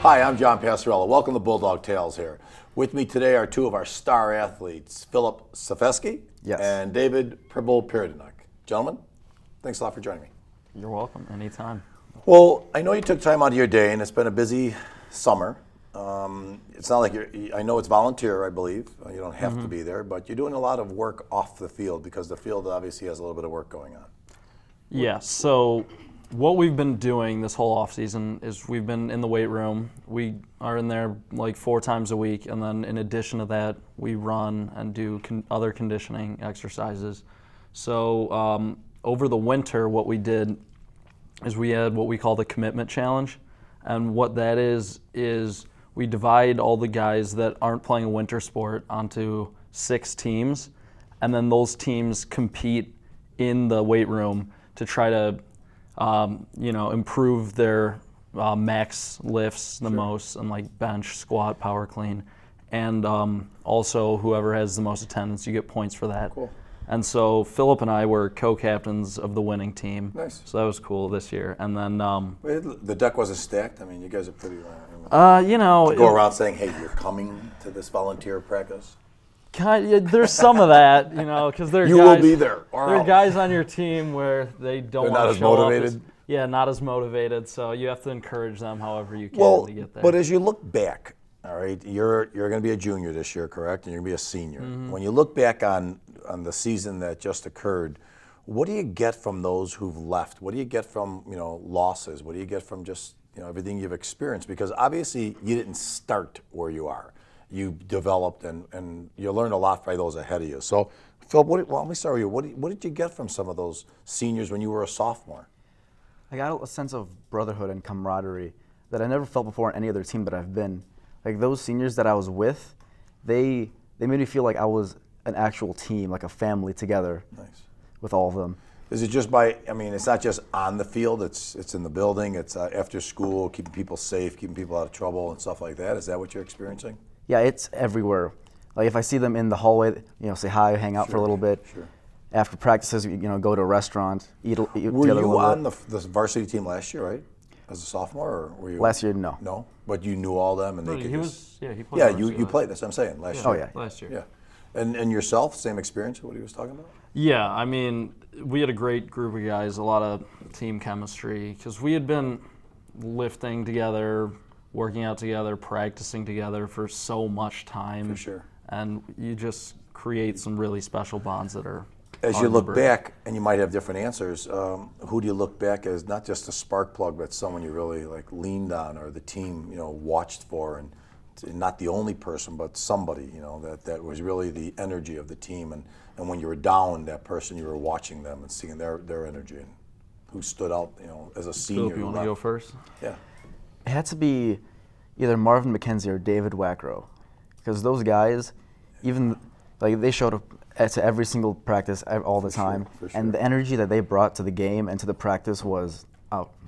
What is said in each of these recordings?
Hi, I'm John Passarella. Welcome to Bulldog Tales here. With me today are two of our star athletes, Filip Sofeski and David Pribyl-Pierdinock. Gentlemen, thanks a lot for joining me. You're welcome, anytime. Well, I know you took time out of your day, and it's been a busy summer. It's not like I know it's volunteer, I believe. You don't have to be there, but you're doing a lot of work off the field because the field obviously has a little bit of work going on. Yeah, so what we've been doing this whole off season is we've been in the weight room. We are in there like 4 times a week, and then in addition to that, we run and do other conditioning exercises. So over the winter, what we did is we had what we call the commitment challenge, and what that is we divide all the guys that aren't playing a winter sport onto 6 teams, and then those teams compete in the weight room to try to improve their max lifts the most, and like bench, squat, power clean, and also whoever has the most attendance, you get points for that. Cool. And so Filip and I were co-captains of the winning team. Nice. So that was cool this year. And then the deck wasn't stacked. I mean, you guys are pretty. go around saying, "Hey, you're coming to this volunteer practice." There's some of that, because there are you guys, will be there. There are guys on your team where they don't want to show up. They're not as motivated. Not as motivated. So you have to encourage them however you can to get there. But as you look back, all right, you're going to be a junior this year, correct? And you're going to be a senior. Mm-hmm. When you look back on the season that just occurred, what do you get from those who've left? What do you get from losses? What do you get from just everything you've experienced? Because obviously you didn't start where you are. You developed and you learned a lot by those ahead of you. So, Phil, let me start with you. What did you get from some of those seniors when you were a sophomore? I got a sense of brotherhood and camaraderie that I never felt before on any other team that I've been. Like those seniors that I was with, they made me feel like I was an actual team, like a family together. Nice. With all of them. Is it just it's not just on the field, it's in the building, it's after school, keeping people safe, keeping people out of trouble and stuff like that? Is that what you're experiencing? Yeah, it's everywhere. Like if I see them in the hallway, say hi, hang out for a little bit. Sure. After practices, go to a restaurant, eat were together. Were you on the varsity team last year, right? As a sophomore, or were you? Last year, no. No, but you knew all them, and he played. Yeah, you played. That's what I'm saying. Last year. Oh yeah. Last year. Yeah, and yourself, same experience. What he was talking about. Yeah, I mean, we had a great group of guys, a lot of team chemistry, because we had been lifting together, working out together, practicing together for so much time. For sure. And you just create some really special bonds that are. As you look back, and you might have different answers, who do you look back as not just a spark plug, but someone you really leaned on, or the team watched for, and not the only person, but somebody that was really the energy of the team, and when you were down, that person, you were watching them and seeing their energy, and who stood out as a senior. Philip, you want to go first? Yeah. It had to be either Marvin McKenzie or David Wackrow, because those guys, even they showed up to every single practice all the time, for sure. And the energy that they brought to the game and to the practice was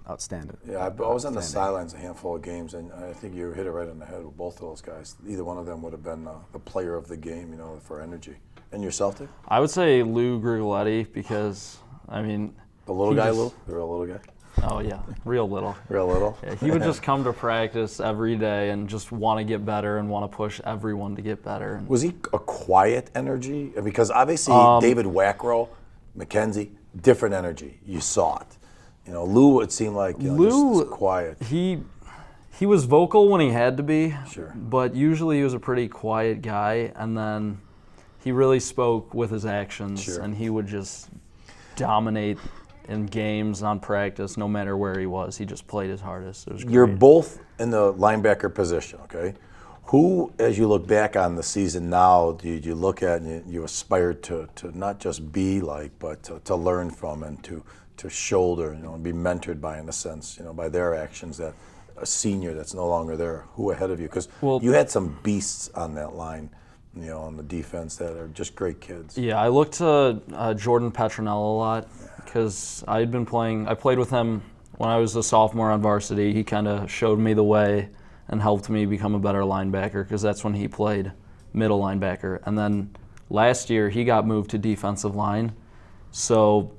outstanding. Yeah, I was on the sidelines a handful of games, and I think you hit it right on the head with both of those guys. Either one of them would have been the player of the game, for energy. And yourself, Dave? I would say Lou Grigoletti, because, the little guy, Lou? The real little guy? Oh, yeah, real little. Real little? Yeah, he would just come to practice every day and just want to get better and want to push everyone to get better. Was he a quiet energy? Because obviously David Wackrow, McKenzie, different energy. You saw it. Lou, it seemed like Lou, just quiet. He was vocal when he had to be, sure, but usually he was a pretty quiet guy, and then he really spoke with his actions, sure, and he would just dominate in games, on practice, no matter where he was. He just played his hardest. It was great. You're both in the linebacker position, okay? Who, as you look back on the season now, do you look at and you aspire to not just be like, but to learn from and to shoulder, and be mentored by, in a sense, by their actions, that a senior that's no longer there, who ahead of you? Because you had some beasts on that line, on the defense that are just great kids. Yeah, I looked to Jordan Petronella a lot, because I played with him when I was a sophomore on varsity. He kind of showed me the way and helped me become a better linebacker, because that's when he played middle linebacker. And then last year, he got moved to defensive line. So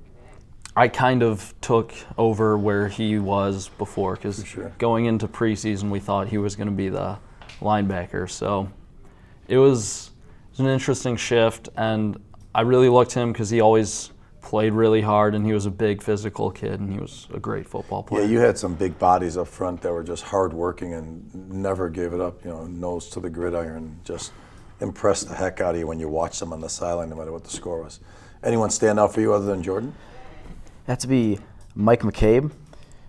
I kind of took over where he was before, because going into preseason we thought he was going to be the linebacker. So it was an interesting shift, and I really looked him because he always played really hard, and he was a big physical kid, and he was a great football player. Yeah, you had some big bodies up front that were just hardworking and never gave it up, nose to the gridiron, just impressed the heck out of you when you watched them on the sideline, no matter what the score was. Anyone stand out for you other than Jordan? It had to be Mike McCabe,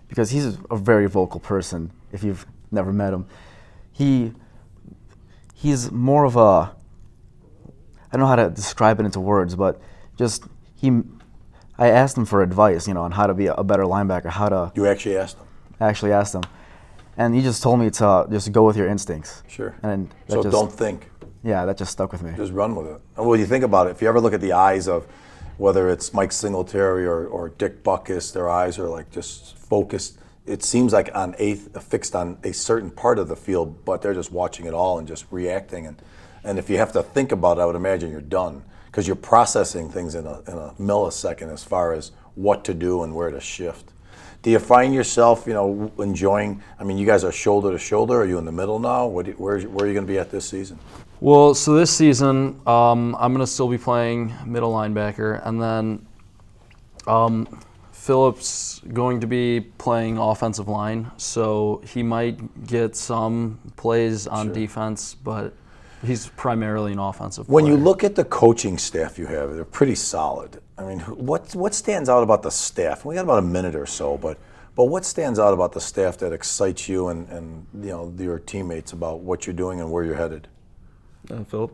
because he's a very vocal person, if you've never met him. He's more of a, I don't know how to describe it into words, but just I asked him for advice, on how to be a better linebacker, You actually asked him? I actually asked him. And he just told me to just go with your instincts. Sure. And So don't think. Yeah, that just stuck with me. Just run with it. And when you think about it, if you ever look at the eyes of whether it's Mike Singletary or Dick Butkus, their eyes are like just focused. It seems like fixed on a certain part of the field, but they're just watching it all and just reacting. And if you have to think about it, I would imagine you're done, because you're processing things in a millisecond as far as what to do and where to shift. Do you find yourself, enjoying? I mean, you guys are shoulder to shoulder. Are you in the middle now? Where are you going to be at this season? Well, so this season, I'm going to still be playing middle linebacker, and then Filip's going to be playing offensive line, so he might get some plays on defense, but he's primarily an offensive player. When you look at the coaching staff you have, they're pretty solid. I mean, what stands out about the staff? We got about a minute or so, but what stands out about the staff that excites you and your teammates about what you're doing and where you're headed? Philip?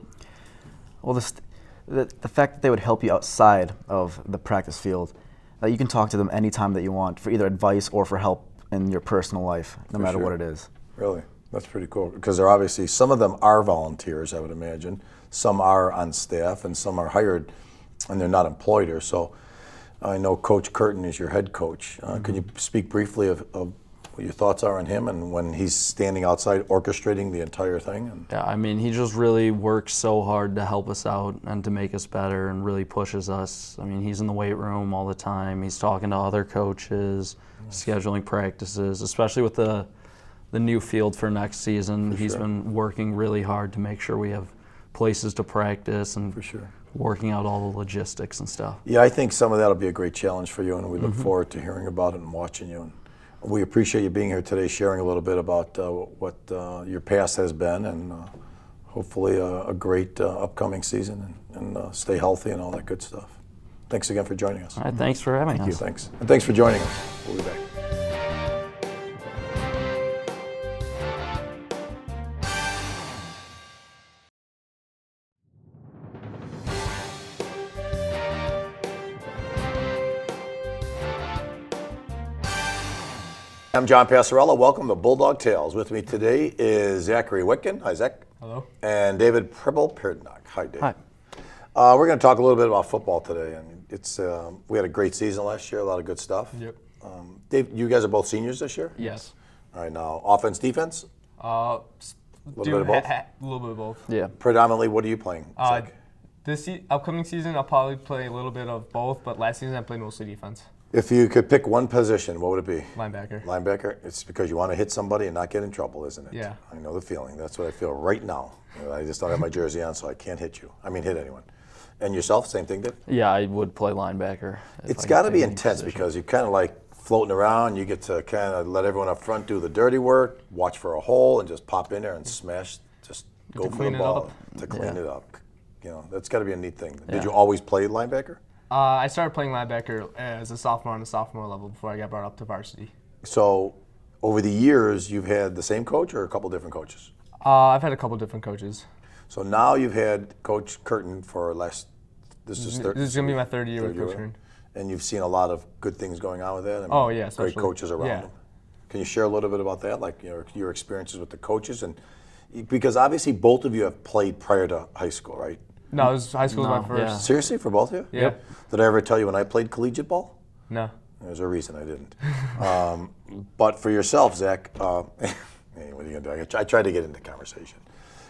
Well, the fact that they would help you outside of the practice field, that you can talk to them anytime that you want for either advice or for help in your personal life, no matter what it is. Really? That's pretty cool, because they're obviously, some of them are volunteers, I would imagine. Some are on staff, and some are hired, and they're not employed here. So I know Coach Curtin is your head coach. Can you speak briefly of what your thoughts are on him and when he's standing outside orchestrating the entire thing? Yeah, I mean, he just really works so hard to help us out and to make us better and really pushes us. I mean, he's in the weight room all the time. He's talking to other coaches, scheduling practices, especially with the new field for next season. He's been working really hard to make sure we have places to practice and working out all the logistics and stuff. Yeah, I think some of that will be a great challenge for you, and we look forward to hearing about it and watching you. And we appreciate you being here today, sharing a little bit about what your past has been, and hopefully a great upcoming season, and stay healthy and all that good stuff. Thanks again for joining us. All right, thanks for having us. Thanks. And thanks for joining us. We'll be back. I'm John Passarella. Welcome to Bulldog Tales. With me today is Zachary Witken. Hi, Zach. Hello. And David Pribyl-Pierdinock. Hi, Dave. Hi. We're going to talk a little bit about football today. And it's we had a great season last year, a lot of good stuff. Yep. Dave, you guys are both seniors this year? Yes. All right, now offense, defense? A little bit of both? A little bit of both. Yeah. Predominantly, what are you playing, Zach? This upcoming season, I'll probably play a little bit of both, but last season I played mostly defense. If you could pick one position, what would it be? Linebacker. Linebacker? It's because you want to hit somebody and not get in trouble, isn't it? Yeah. I know the feeling. That's what I feel right now. I just don't have my jersey on, so I can't hit you. I mean, hit anyone. And yourself, same thing, Dave? Yeah, I would play linebacker. It's got to be intense because you're kind of like floating around. You get to kind of let everyone up front do the dirty work, watch for a hole, and just pop in there and smash, just go for the ball to clean it up. That's got to be a neat thing. Did you always play linebacker? I started playing linebacker as a sophomore on the sophomore level before I got brought up to varsity. So over the years, you've had the same coach or a couple different coaches? I've had a couple different coaches. So now you've had Coach Curtin for this is going to be my third year with Coach Curtin. And you've seen a lot of good things going on with that? I mean, especially. Great coaches around him. Can you share a little bit about that, like your experiences with the coaches? And because obviously both of you have played prior to high school, right? No, high school was my first. Yeah. Seriously, for both of you? Yep. Did I ever tell you when I played collegiate ball? No. There's a reason I didn't. But for yourself, Zach, what are you going to do? I tried to get into conversation.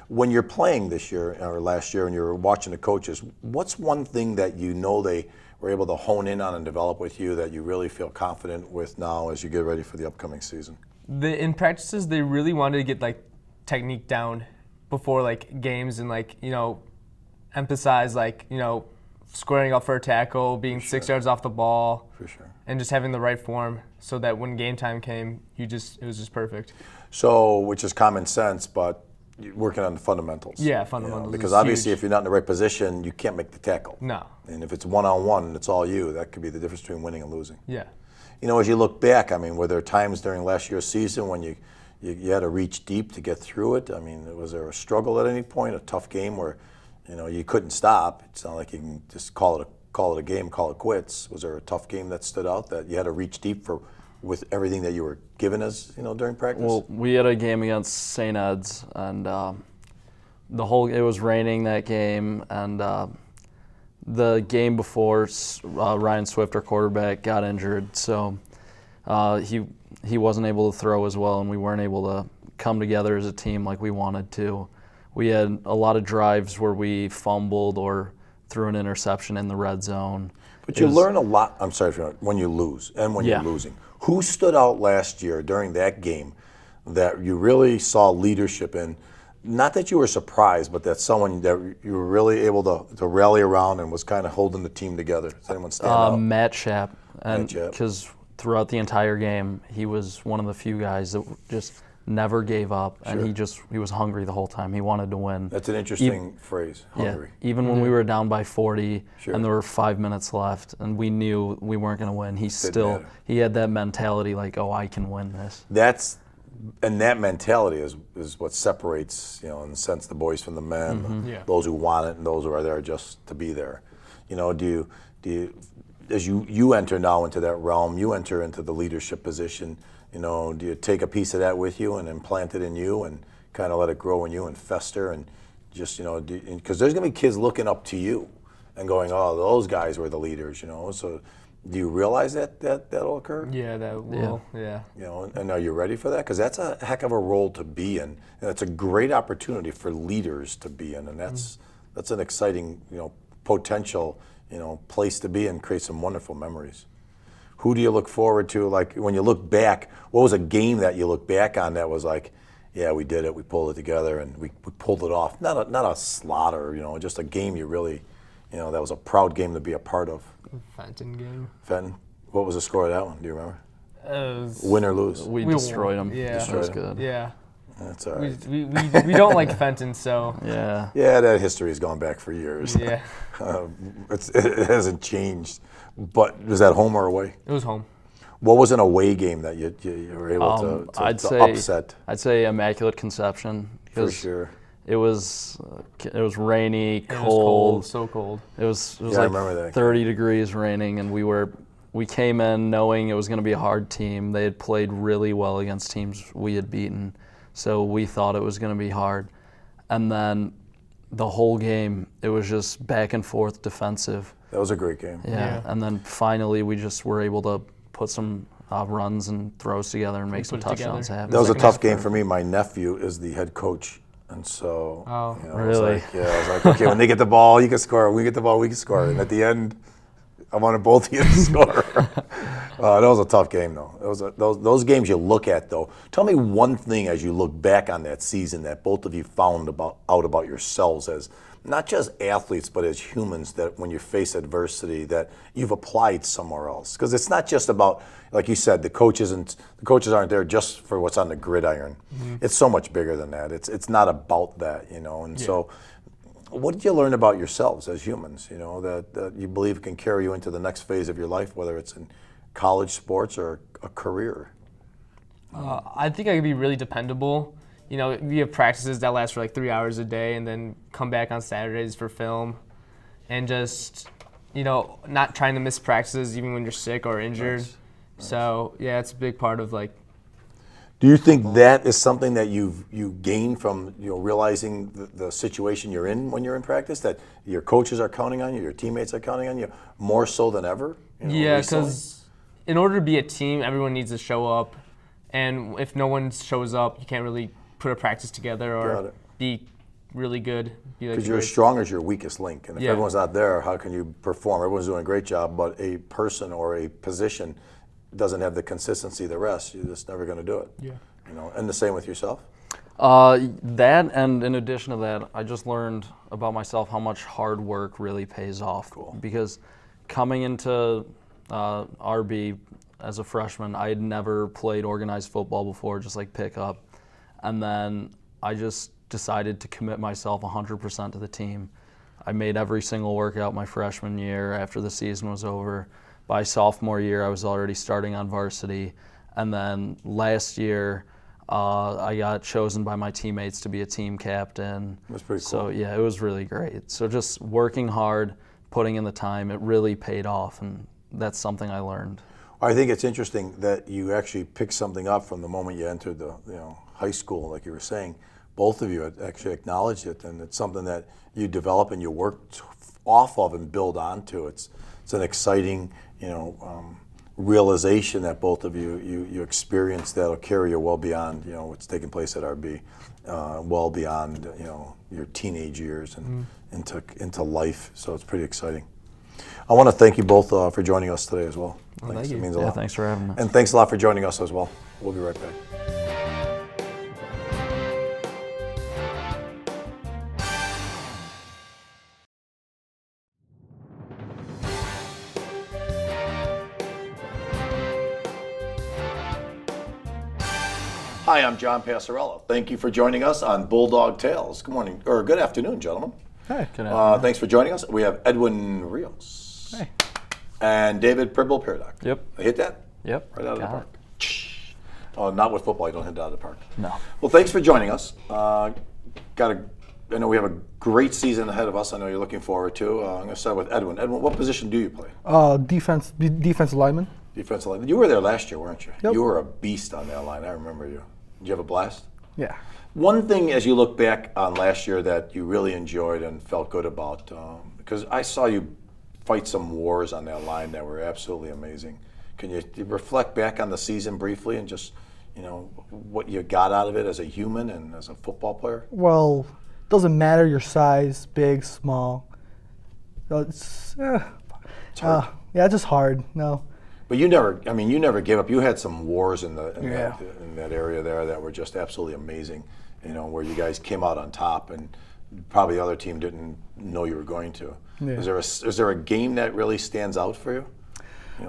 When you're playing this year or last year and you're watching the coaches, what's one thing that they were able to hone in on and develop with you that you really feel confident with now as you get ready for the upcoming season? In practices, they really wanted to get like technique down before like games, and like emphasize like squaring up for a tackle, being 6 yards off the ball, For sure. and just having the right form, so that when game time came, it was just perfect. So, which is common sense, but you're working on the fundamentals. Yeah, fundamentals Because is obviously, huge. if you're not in the right position, you can't make the tackle. No. And if it's one-on-one and it's all you, that could be the difference between winning and losing. Yeah. As you look back, I mean, were there times during last year's season when you had to reach deep to get through it? I mean, was there a struggle at any point, a tough game where, you couldn't stop? It's not like you can just call it a game, call it quits. Was there a tough game that stood out that you had to reach deep with everything that you were given as, during practice? Well, we had a game against St. Ed's, and it was raining that game, and the game before, Ryan Swift, our quarterback, got injured, so he wasn't able to throw as well, and we weren't able to come together as a team like we wanted to. We had a lot of drives where we fumbled or threw an interception in the red zone. But you learn a lot, I'm sorry, when you lose and when you're losing. Who stood out last year during that game that you really saw leadership in? Not that you were surprised, but that someone that you were really able to rally around and was kind of holding the team together. Does anyone stand out? Matt Schaap, Matt Schaap. because throughout the entire game, he was one of the few guys that just never gave up, and he was hungry the whole time. He wanted to win. That's an interesting phrase, hungry. Yeah, even when we were down by 40 and there were 5 minutes left, and we knew we weren't going to win, he had that mentality like, oh, I can win this. That mentality is what separates, in a sense, the boys from the men, those who want it and those who are there just to be there. Do you, as you enter now into that realm, you enter into the leadership position, do you take a piece of that with you and implant it in you and kind of let it grow in you and fester and just, because there's going to be kids looking up to you and going, oh, those guys were the leaders, so do you realize that'll occur? Yeah, that will, yeah. And are you ready for that? Because that's a heck of a role to be in, and it's a great opportunity for leaders to be in, and that's an exciting, potential, place to be and create some wonderful memories. Who do you look forward to? Like when you look back, what was a game that you look back on that was like, yeah, we did it, we pulled it together, and we pulled it off. Not a slaughter, just a game you really, that was a proud game to be a part of. Fenton game. Fenton, what was the score of that one? Do you remember? Was, Win or lose? We destroyed them. Yeah. That was good. Yeah. That's all right. We don't like Fenton, so. Yeah. Yeah, that history has gone back for years. Yeah. It hasn't changed. But was that home or away? It was home. What was an away game that you were able to upset? I'd say Immaculate Conception. For sure. It was rainy, It was cold. so cold. It was I like remember that. 30 degrees raining, and we came in knowing it was going to be a hard team. They had played really well against teams we had beaten, so we thought it was going to be hard. And then the whole game, it was just back and forth defensive. That was a great game. Yeah. And then finally we just were able to put some runs and throws together and make some touchdowns happen. That was a tough game for me. My nephew is the head coach. And so, really? I was like, okay, when they get the ball, you can score. When we get the ball, we can score. And at the end, I wanted both of you to score. That was a tough game, though. Those games you look at, though. Tell me one thing as you look back on that season that both of you found out about yourselves as not just athletes, but as humans, that when you face adversity, that you've applied somewhere else. Because it's not just about, like you said, the coaches aren't there just for what's on the gridiron. Mm-hmm. It's so much bigger than that. It's not about that, And so, what did you learn about yourselves as humans? That you believe can carry you into the next phase of your life, whether it's in college sports or a career. I think I could be really dependable. We have practices that last for like 3 hours a day, and then come back on Saturdays for film, and just, not trying to miss practices even when you're sick or injured. Nice. So yeah, it's a big part of like. Do you think that is something that you gain from realizing the situation you're in when you're in practice, that your coaches are counting on you, your teammates are counting on you more so than ever? Yeah, because in order to be a team, everyone needs to show up, and if no one shows up, you can't really put a practice together or be really good. Because you're as strong as your weakest link. And if Yeah. everyone's not there, how can you perform? Everyone's doing a great job, but a person or a position doesn't have the consistency of the rest. You're just never going to do it. Yeah. And the same with yourself? That, and in addition to that, I just learned about myself how much hard work really pays off. Cool. Because coming into RB as a freshman, I had never played organized football before, just like pickup. And then I just decided to commit myself 100% to the team. I made every single workout my freshman year after the season was over. By sophomore year, I was already starting on varsity. And then last year, I got chosen by my teammates to be a team captain. That's pretty cool. So yeah, it was really great. So just working hard, putting in the time, it really paid off, and that's something I learned. I think it's interesting that you actually picked something up from the moment you entered the high school, like you were saying. Both of you had actually acknowledged it, and it's something that you develop and you work off of and build onto. It's an exciting, realization that both of you experience that'll carry you well beyond what's taking place at RB, well beyond your teenage years and into life. So it's pretty exciting. I want to thank you both for joining us today as well. Well, Thanks. thank you. It means a Yeah, lot. thanks for having us. And thanks a lot for joining us as well. We'll be right back. Hi, I'm John Passarella. Thank you for joining us on Bulldog Tales. Good morning, or good afternoon, gentlemen. Hey. Good afternoon. Thanks for joining us. We have Edwin Rios. Hey. And David Pribyl-Pierdinock. Yep. I hit that? Yep. Right out of the Got park. Oh, not with football. You don't hit it out of the park. No. Well, thanks for joining us. I know we have a great season ahead of us. I know you're looking forward to. I'm going to start with Edwin. Edwin, what position do you play? Defensive lineman. Defensive line. You were there last year, weren't you? Yep. You were a beast on that line. I remember you. Did you have a blast? Yeah. One thing as you look back on last year that you really enjoyed and felt good about, because I saw you fight some wars on that line that were absolutely amazing. Can you reflect back on the season briefly and just, what you got out of it as a human and as a football player? Well, doesn't matter your size, big, small. It's hard. yeah, it's just hard. No. But you never gave up. You had some wars in Yeah. that area there that were just absolutely amazing. Where you guys came out on top, and probably the other team didn't know you were going to. Yeah. Is there a game that really stands out for you?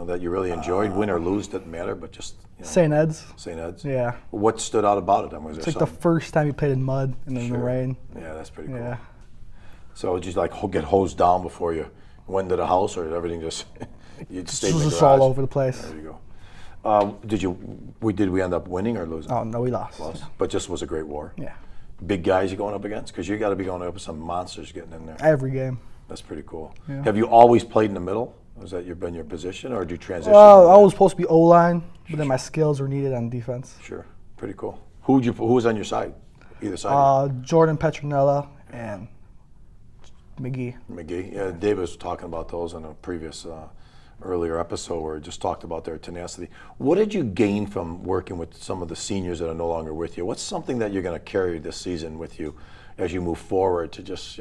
That you really enjoyed, win or lose, doesn't matter, but just St. Ed's. St. Ed's. Yeah. What stood out about it? Was It's there like the something? first time you played in mud and in the Sure. rain. Yeah, that's pretty cool. Yeah. So did you get hosed down before you went to the house, or did everything just you It stayed in was the just garage? all over the place. There you go. Did we end up winning or losing? Oh no, we lost. Lost. But just was a great war. Yeah. Big guys you're going up against? Because you got to be going up with some monsters getting in there. Every game. That's pretty cool. Yeah. Have you always played in the middle? Was that been your position, or did you transition? Well, I was supposed to be O-line, but then my skills were needed on defense. Sure. Pretty cool. Who was on your side? Either side? Jordan Petronella and McGee. McGee. Yeah, David was talking about those in a previous earlier episode where he just talked about their tenacity. What did you gain from working with some of the seniors that are no longer with you? What's something that you're going to carry this season with you as you move forward to just,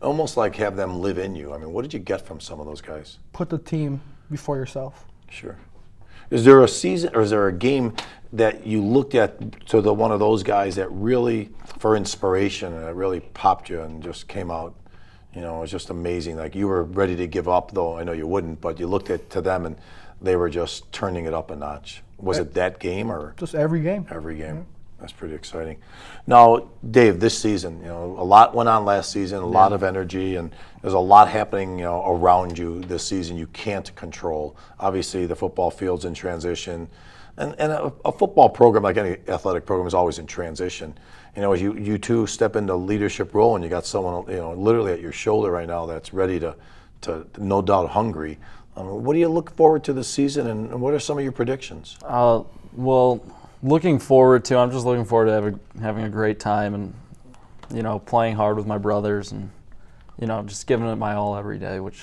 almost like have them live in you? I mean, what did you get from some of those guys? Put the team before yourself. Sure. Is there a season or is there a game that you looked at to one of those guys that really, for inspiration, and that really popped you and just came out? It was just amazing. Like you were ready to give up, though I know you wouldn't, but you looked to them and they were just turning it up a notch. Was it that game or? Just every game. Every game. That's pretty exciting. Now, Dave, this season, a lot went on last season, a lot of energy, and there's a lot happening, around you this season you can't control. Obviously, the football field's in transition, and a football program, like any athletic program, is always in transition. As you two step into leadership role, and you got someone, literally at your shoulder right now that's ready to no doubt hungry. What do you look forward to this season, and what are some of your predictions? Well, looking forward to, I'm just looking forward to having a great time and, playing hard with my brothers and, just giving it my all every day, which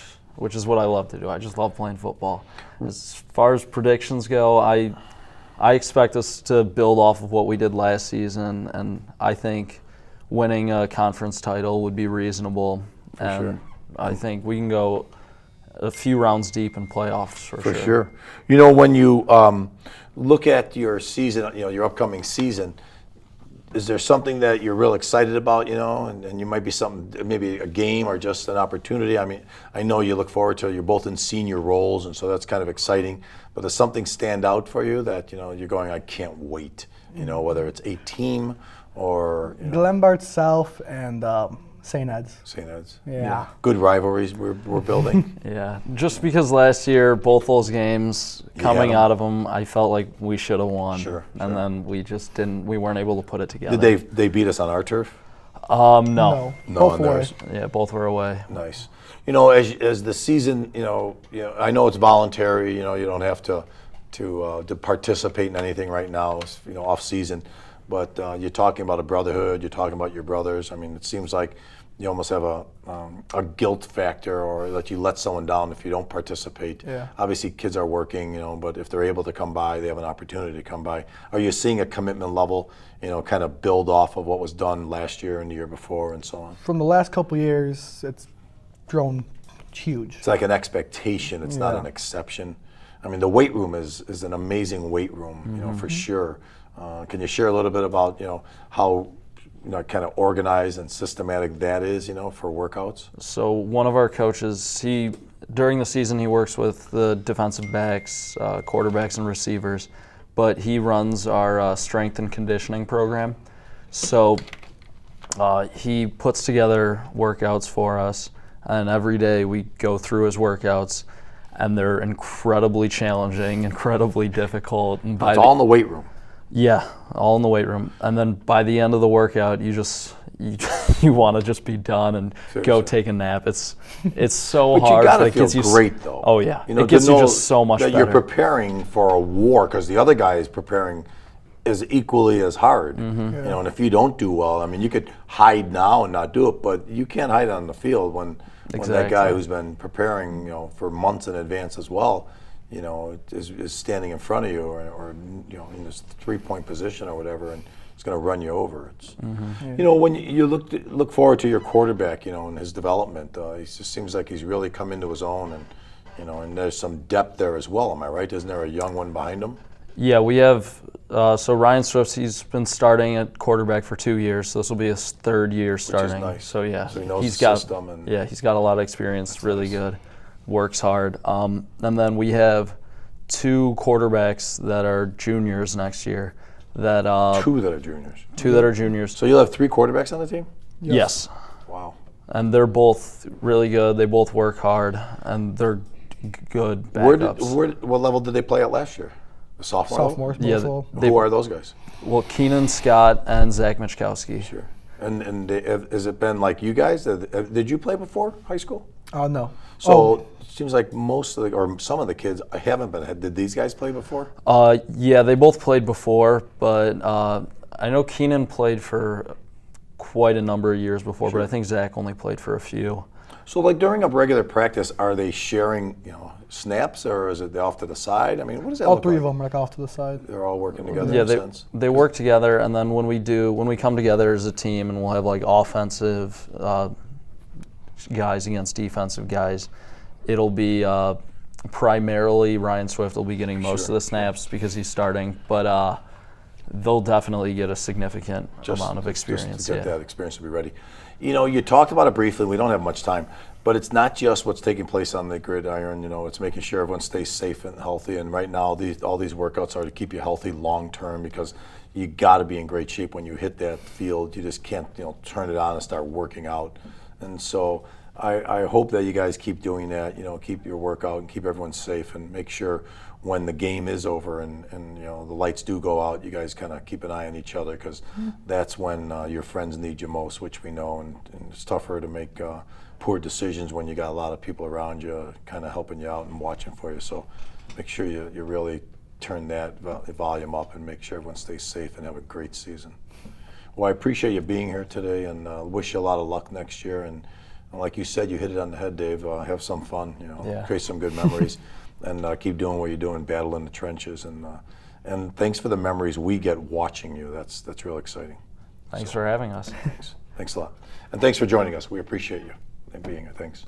is what I love to do. I just love playing football. As far as predictions go, I expect us to build off of what we did last season, and I think winning a conference title would be reasonable. And sure. I think we can go a few rounds deep in playoffs for For sure. sure. You know, when you look at your season, you know, your upcoming season, is there something that you're real excited about, you know, and you might be something, maybe a game or just an opportunity? I mean, I know you look forward to it. You're both in senior roles, and so that's kind of exciting. But does something stand out for you that, you know, you're going, I can't wait, you know, whether it's a team or, you know, Glenbard South and St. Ed's. St. Ed's? Yeah. Good rivalries we're building. Yeah, just because last year, both those games, coming them. out of them, I felt like we should have won. Sure, And then we just didn't, we weren't able to put it together. Did they beat us on our turf? No. No, Both on were. theirs. Yeah, both were away. Nice. You know, as the season, you know, I know it's voluntary. You know, you don't have to participate in anything right now. It's, you know, off season, but you're talking about a brotherhood. You're talking about your brothers. I mean, it seems like you almost have a guilt factor, or that you let someone down if you don't participate. Yeah. Obviously, kids are working, you know, but if they're able to come by, they have an opportunity to come by. Are you seeing a commitment level, you know, kind of build off of what was done last year and the year before and so on? From the last couple years, it's grown huge. It's like an expectation. It's not Yeah. an exception. I mean, the weight room is an amazing weight room, you know, for sure. Can you share a little bit about, you know, how, you know, kind of organized and systematic that is, you know, for workouts? So one of our coaches, during the season he works with the defensive backs, quarterbacks, and receivers, but he runs our strength and conditioning program. So he puts together workouts for us, and every day we go through his workouts, and they're incredibly challenging, incredibly difficult. And It's all in the weight room. yeah, all in the weight room. And then by the end of the workout, you want to just be done and go Seriously. take a nap. It's so But hard. you gotta but it feel gets you great, though. Oh yeah, You know, it gets to you know just so much that better. you're preparing for a war, because the other guy is preparing is equally as hard. Mm-hmm. You know, and if you don't do well, I mean, you could hide now and not do it, but you can't hide on the field when that guy Exactly. who's been preparing, you know, for months in advance as well, you know, is standing in front of you, or you know, in this 3-point position or whatever, and it's going to run you over. It's, you know, when you look forward to your quarterback, you know, and his development, he just seems like he's really come into his own, and you know, and there's some depth there as well. Am I right? Isn't there a young one behind him? Yeah, we have. So Ryan Swift, he's been starting at quarterback for 2 years, so this will be his third year starting. nice. So yeah, So he knows he's the got system and- yeah, he's got a lot of experience. Really good, works hard. And then we have 2 quarterbacks that are juniors next year. That Two that are juniors. 2 that are juniors. So you'll have 3 quarterbacks on the team? Yes. Wow. And they're both really good. They both work hard, and they're good backups. What level did they play at last year? The sophomore level? Sophomores, Yeah, most of them. Who are those guys? Well, Keenan Scott and Zach Michkowski. Sure. And has it been like you guys? Did you play before high school? No. So it seems like most of or some of the kids haven't been. Did these guys play before? Yeah, they both played before, but I know Keenan played for quite a number of years before, but I think Zach only played for a few. So like during a regular practice, are they sharing, you know, snaps, or is it off to the side? I mean, what does that All look 3 like? of them are like off to the side. They're all working together Yeah, in a sense. they work together, and then when we come together as a team, and we'll have like offensive guys against defensive guys, it'll be primarily Ryan Swift will be getting most of the snaps because he's starting, but they'll definitely get a significant amount of experience. Just to get that experience to be ready. You know, you talked about it briefly. We don't have much time, but it's not just what's taking place on the gridiron. You know, it's making sure everyone stays safe and healthy. And right now, all these workouts are to keep you healthy long term, because you got to be in great shape when you hit that field. You just can't, you know, turn it on and start working out. And so I hope that you guys keep doing that. You know, keep your workout and keep everyone safe, and make sure when the game is over and you know the lights do go out, you guys kind of keep an eye on each other, because that's when your friends need you most, which we know, and it's tougher to make poor decisions when you got a lot of people around you kind of helping you out and watching for you. So make sure you really turn that volume up and make sure everyone stays safe and have a great season. Well, I appreciate you being here today, and wish you a lot of luck next year. And like you said, you hit it on the head, Dave. Have some fun, you know, create some good memories. And keep doing what you're doing, battle in the trenches, and thanks for the memories we get watching you. That's real exciting. Thanks for having us. Thanks. Thanks a lot. And thanks for joining us. We appreciate you being here. Thanks.